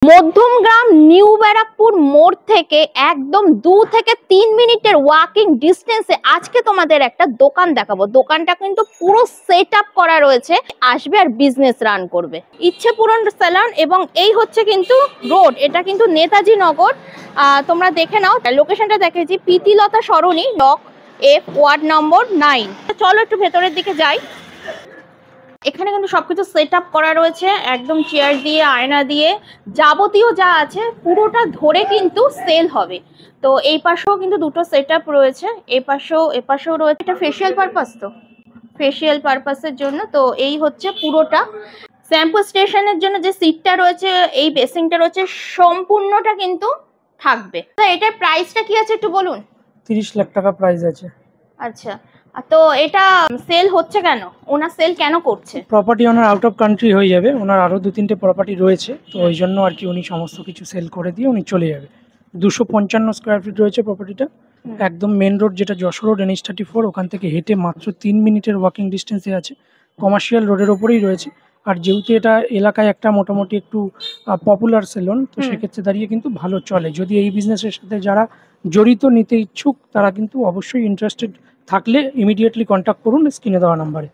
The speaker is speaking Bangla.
মধ্যমগ্রাম নিউ ব্যারাকপুর মোড় থেকে একদম 2 থেকে 3 মিনিটের ওয়াকিং ডিস্টেন্সে আজকে তোমাদের একটা দোকান দেখাবো। দোকানটা কিন্তু পুরো সেট আপ করা রয়েছে, আসবে আর বিজনেস রান করবে। ইচ্ছে পূরণ স্যালন এবং এই হচ্ছে কিন্তু রোড, এটা কিন্তু নেতাজি নগর। তোমরা দেখে নাও, লোকেশনটা দেখেছি প্রীতিলতা সরণি, ব্লক এফ, ওয়ার্ড নম্বর 9। চলো একটু ভেতরের দিকে যাই। এখানে কিন্তু সবকিছু সেট আপ করা রয়েছে, একদম চেয়ার দিয়ে, আয়না দিয়ে, যাবতীয় যা আছে পুরোটা ধরে কিন্তু সেল হবে। তো এই পাশেও কিন্তু দুটো সেট আপ রয়েছে, এপাশেও রয়েছে। এটা ফেসিয়াল পারপাস, তো ফেসিয়াল পারপাসের জন্য। তো এই হচ্ছে পুরোটা। শ্যাম্পু স্টেশনের জন্য যে সিটটা রয়েছে, এই বেসিংটা রয়েছে, সম্পূর্ণটা কিন্তু থাকবে। তো এটার প্রাইসটা কি আছে একটু বলুন। 30 লাখ টাকা প্রাইস আছে। আচ্ছা, তো এটা সেল হচ্ছে কেন, ওনার সেল কেন করছে? Property owner out of country হয়ে যাবে, ওনার আরও 2-3টে প্রপার্টি রয়েছে, তো ওই জন্য আর কি উনি সমস্ত কিছু সেল করে দিয়ে উনি চলে যাবে। 255 স্কোয়ার ফিট রয়েছে প্রপার্টিটা, একদম মেন রোড যেটা যশোর রোড NH34, ওখান থেকে হেঁটে মাত্র 3 মিনিটের ওয়াকিং ডিস্টেন্সে আছে, কমার্শিয়াল রোডের ওপরেই রয়েছে। আর যেহেতু এটা এলাকায় একটা মোটামুটি একটু পপুলার সেলুন, তো সেক্ষেত্রে দাঁড়িয়ে কিন্তু ভালো চলে। যদি এই বিজনেসের সাথে যারা জড়িত নিতে ইচ্ছুক, তারা কিন্তু অবশ্যই ইন্টারেস্টেড থাকলে ইমিডিয়েটলি কন্ট্যাক্ট করুন স্ক্রিনে দেওয়া নাম্বারে।